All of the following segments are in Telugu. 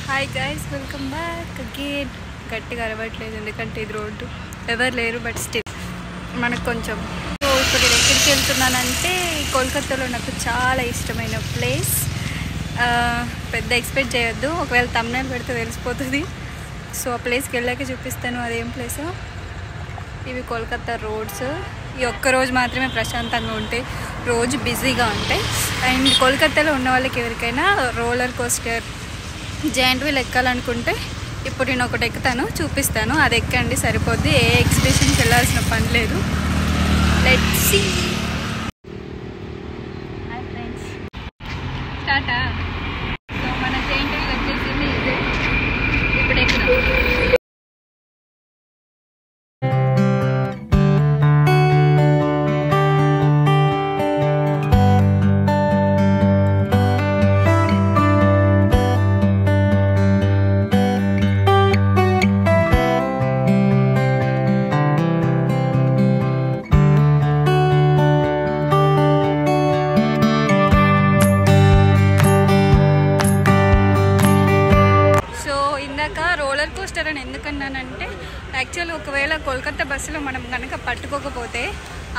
Hi guys, welcome back again. గట్టిగా అరవట్లేదు ఎందుకంటే ఇది రోడ్డు, ఎవరు లేరు. బట్ స్టిల్ మనకు కొంచెం. సో ఇప్పుడు నేను ఎక్కడికి వెళ్తున్నానంటే కోల్కతాలో నాకు చాలా ఇష్టమైన ప్లేస్. పెద్ద ఎక్స్పెక్ట్ చేయొద్దు, ఒకవేళ థంబ్నెయిల్ పెడితే తెలిసిపోతుంది. సో ఆ ప్లేస్కి వెళ్ళాక చూపిస్తాను అదేం ప్లేసో. ఇవి కోల్కతా రోడ్స్. ఈ ఒక్కరోజు మాత్రమే ప్రశాంతంగా ఉంటాయి, రోజు బిజీగా ఉంటాయి. అండ్ కోల్కతాలో ఉన్న వాళ్ళకి ఎవరికైనా రోలర్ కోస్టర్, జాయింట్ వీల్ ఎక్కాలనుకుంటే ఇప్పుడు నేను ఒకటి ఎక్కుతాను, చూపిస్తాను. అది ఎక్కండి సరిపోద్ది, ఏ ఎగ్జిబిషన్కి వెళ్ళాల్సిన పని లేదు. Let's see. హాయ్ ఫ్రెండ్స్, స్టార్టా. సో మన జాయింట్ వీల్ వచ్చేసింది, ఇదే ఇప్పుడు ఎక్కుదాం. రోలర్ కోస్టర్ అని ఎందుకన్నానంటే, యాక్చువల్లీ ఒకవేళ కోల్కతా బస్సులో మనం కనుక పట్టుకోకపోతే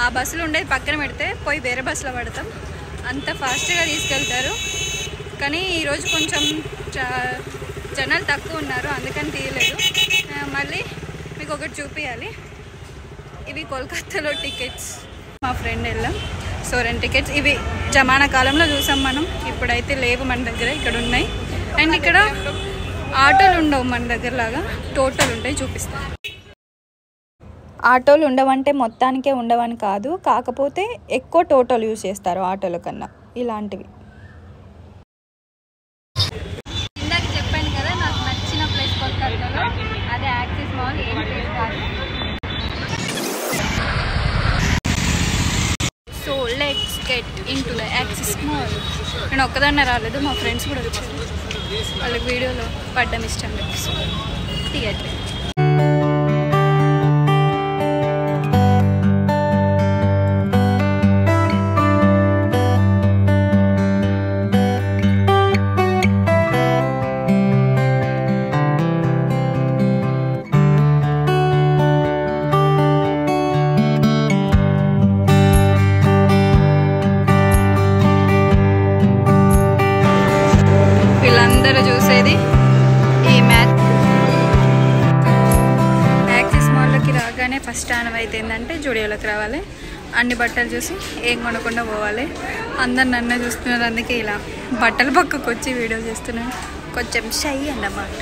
ఆ బస్సులో ఉండేది పక్కన పెడితే పోయి వేరే బస్సులో పడతాం. అంత ఫాస్ట్గా తీసుకెళ్తారు. కానీ ఈరోజు కొంచెం జనాలు తక్కువ ఉన్నారు, అందుకని తీయలేదు. మళ్ళీ మీకు ఒకటి చూపించాలి. ఇవి కోల్కతాలో టికెట్స్. మా ఫ్రెండ్ వెళ్ళాం, సో 2 టికెట్స్. ఇవి జమానా కాలంలో చూసాం మనం, ఇప్పుడైతే లేవు మన దగ్గర. ఇక్కడ ఉన్నాయి. అండ్ ఇక్కడ ఆటోలు ఉండవు మన దగ్గర లాగా, టోటల్ ఉంటాయి, చూపిస్తాను. ఆటోలు ఉండవంటే మొత్తానికే ఉండవని కాదు, కాకపోతే ఎక్కువ టోటల్ యూజ్ చేస్తారు ఆటోల కన్నా. ఇలాంటివి ఇందాక చెప్పాను కదా నాకు నచ్చిన ప్లేస్ కోల్కతాలో, అదే యాక్సిస్ మాల్. ఏం ప్లేస్ కాదు. So let's get in to the axis mall. నేను ఒక్కదాన్నే రాలేదు, మా ఫ్రెండ్స్ కూడా వచ్చారు. వాళ్ళకి వీడియోలో పడ్డం ఇష్టం లేదు, సో థియేటర్. వీళ్ళందరూ చూసేది ఈ మ్యాచ్. యాక్సిస్ మాల్లోకి రాగానే ఫస్ట్ అనుభూతి ఏంటంటే జూడియోలోకి రావాలి, అన్ని బట్టలు చూసి ఏం కొనకుండా పోవాలి. అందరు నన్నే చూస్తున్నారు, అందుకే ఇలా బట్టల పక్కకు వచ్చి వీడియో చేస్తున్నాను. కొంచెం షై అన్నమాట.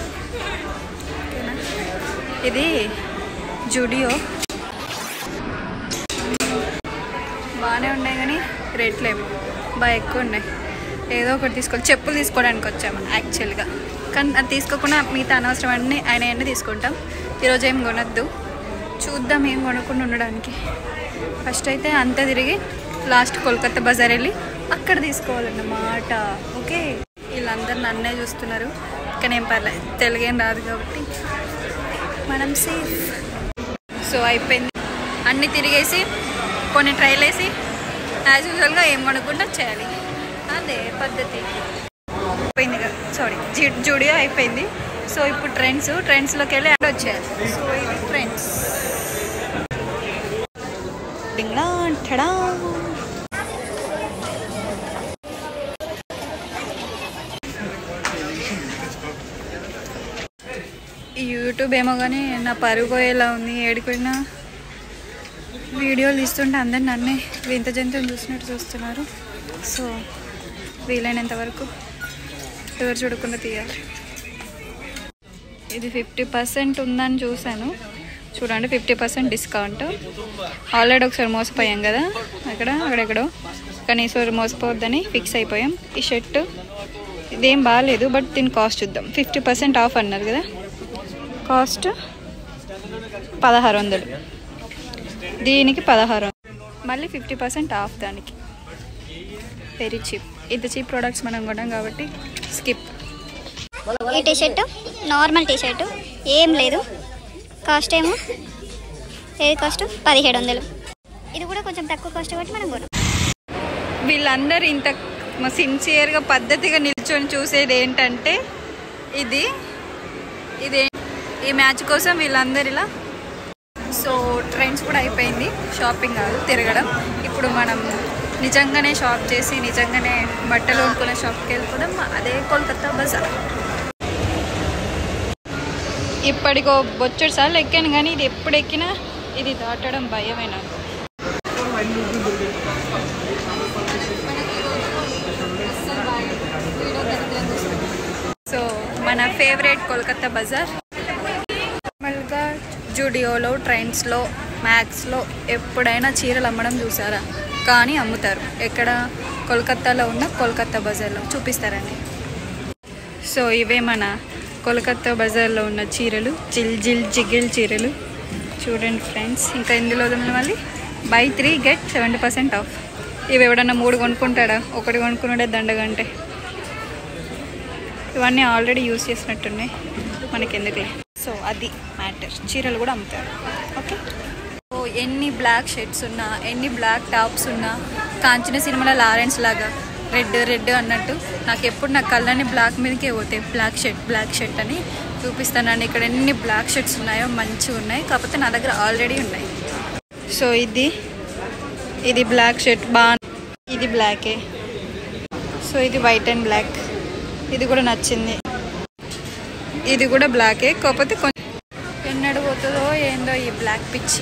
ఓకేనా, ఇది జూడియో. బాగానే ఉన్నాయి కానీ రేట్లు ఏమో బాగా ఎక్కువ ఉన్నాయి. ఏదో ఒకటి తీసుకోవాలి. చెప్పులు తీసుకోవడానికి వచ్చాము యాక్చువల్గా, కానీ అది తీసుకోకుండా మిగతా అనవసరం అన్నీ తీసుకుంటాం. ఈరోజు ఏం కొనొద్దు, చూద్దాం ఏం కొనకుండా ఉండడానికి. ఫస్ట్ అయితే అంతా తిరిగి లాస్ట్ కోల్కతా బజార్ వెళ్ళి అక్కడ తీసుకోవాలన్నమాట. ఓకే, వీళ్ళందరూ నన్నే చూస్తున్నారు, కానీ ఏం పర్లేదు, తెలుగేం రాదు కాబట్టి మనం సేఫ్. సో అయిపోయింది, అన్నీ తిరిగేసి కొన్ని ట్రైల్ వేసి యాజ్ యూజువల్గా ఏం కొనకుండా చేయాలి, అదే పద్ధతి. అయిపోయింది కదా, సారీ, జూడియో అయిపోయింది. సో ఇప్పుడు ట్రెండ్స్లోకి వెళ్ళి అక్కడ వచ్చేయాలి. సో ఇది ట్రెండ్స్. ఈ యూట్యూబ్ ఏమో కానీ నా పరుగు ఎలా ఉంది, ఏడిపోయినా వీడియోలు తీస్తుంటే అందరు నన్నే వింత జంతువుని చూసినట్టు చూస్తున్నారు. సో వీలైనంత వరకు ఎవరు చూడకుండా తీయాలి. ఇది 50% ఉందని చూశాను, చూడండి 50% డిస్కౌంట్. ఆల్రెడీ ఒకసారి మోసపోయాం కదా అక్కడెక్కడో, కానీ ఈసారి మోసపోవద్దని ఫిక్స్ అయిపోయాం. ఈ షర్ట్ ఇదేం బాగాలేదు, బట్ దీని కాస్ట్ చూద్దాం. 50% ఆఫ్ అన్నారు కదా, కాస్ట్ 1600, దీనికి 1600, మళ్ళీ 50% ఆఫ్ దానికి. Very cheap. ఇంత చీప్ ప్రోడక్ట్స్ మనం కొన్నాం కాబట్టి స్కిప్. ఈ టీషర్ట్ నార్మల్ టీషర్ట్ ఏం లేదు, కాస్ట్ ఏమో ఏది కాస్ట్ 1700. ఇది కూడా కొంచెం తక్కువ కాస్ట్ కాబట్టి మనం కొన్నాం. వీళ్ళందరూ ఇంత సిన్సియర్గా పద్ధతిగా నిల్చొని చూసేది ఏంటంటే ఇది ఈ మ్యాచ్ కోసం వీళ్ళందరూ ఇలా. సో ట్రెండ్స్ కూడా అయిపోయింది, షాపింగ్ కాదు తిరగడం. ఇప్పుడు మనం నిజంగానే షాప్ చేసి నిజంగానే బట్టలు కొనుక్కునే షాప్కి వెళ్ళిపోదాం. అదే కోల్కతా బజార్. ఇప్పటికో బొచ్చడు సార్లు ఎక్కాను కానీ ఇది ఎప్పుడు ఎక్కినా ఇది దాటడం భయమే నాకు. సో మన ఫేవరెట్ కోల్కతా బజార్. నార్మల్గా జూడియోలో, ట్రెండ్స్లో, మ్యాక్స్లో ఎప్పుడైనా చీరలు అమ్మడం చూసారా? కానీ అమ్ముతారు ఎక్కడ? కోల్కతాలో ఉన్న కోల్కతా బజార్లో చూపిస్తారండి. సో ఇవే మన కోల్కతా బజార్లో ఉన్న చీరలు, జిగిల్ చీరలు చూడండి ఫ్రెండ్స్. ఇంకా ఇందులో మళ్ళీ buy 3 get 70% ఆఫ్. ఇవి ఎవడన్నా 3 కొనుక్కుంటాడా? ఒకటి కొనుక్కున్నాడే దండగంటే. ఇవన్నీ ఆల్రెడీ యూస్ చేసినట్టున్నాయి, మనకెందుకులే. సో అది మ్యాటర్. చీరలు కూడా అమ్ముతారు. ఓకే. సో ఎన్ని బ్లాక్ షర్ట్స్ ఉన్నా, ఎన్ని బ్లాక్ టాప్స్ ఉన్నా, కాంచన సినిమాలో లారెన్స్ లాగా రెడ్ అన్నట్టు నాకు ఎప్పుడు నా కళ్ళని బ్లాక్ మీదకే పోతాయి. బ్లాక్ షర్ట్ అని చూపిస్తానండి. ఇక్కడ ఎన్ని బ్లాక్ షర్ట్స్ ఉన్నాయో మంచిగా ఉన్నాయి, కాకపోతే నా దగ్గర ఆల్రెడీ ఉన్నాయి. సో ఇది బ్లాక్ షర్ట్ ఇది బ్లాకే. సో ఇది వైట్ అండ్ బ్లాక్. ఇది కూడా నచ్చింది. ఇది కూడా బ్లాకే, కాకపోతే కొంచెం ఎన్నడు పోతుందో ఏందో ఈ బ్లాక్ పిచ్చి.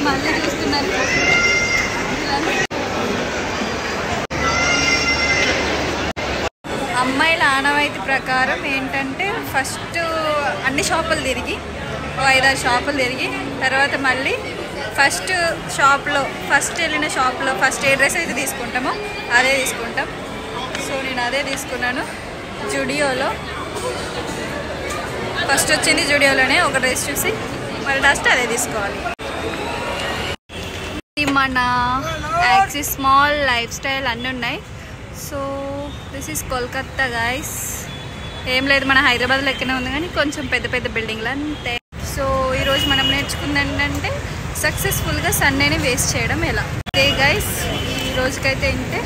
మళ్ళీ చూస్తున్నారు. అమ్మాయిల ఆనవాయితీ ప్రకారం ఏంటంటే ఫస్ట్ అన్ని షాపులు తిరిగి 5-6 షాపులు తిరిగి తర్వాత మళ్ళీ ఫస్ట్ వెళ్ళిన షాప్లో ఫస్ట్ ఏ డ్రెస్ అయితే తీసుకుంటామో అదే తీసుకుంటాం. సో నేను అదే తీసుకున్నాను జూడియోలో. ఫస్ట్ వచ్చింది జూడియోలోనే. ఒక డ్రెస్ చూసి మళ్ళీ లాస్ట్ అదే తీసుకోవాలి. మన యాక్సిస్ స్మాల్ లైఫ్ స్టైల్ అన్నీ ఉన్నాయి. So this is Kolkata guys. ఏం లేదు, మన హైదరాబాద్ లెక్కనే ఉంది కానీ కొంచెం పెద్ద బిల్డింగ్లు అంతే. సో ఈరోజు మనం నేర్చుకుంది ఏంటంటే సక్సెస్ఫుల్గా సండేని వేస్ట్ చేయడం ఎలా. ఓకే గైస్, ఈ రోజుకైతే ఇంతే.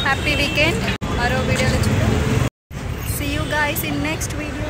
Happy weekend. మరో వీడియోలో చూద్దాం. See you guys in next video.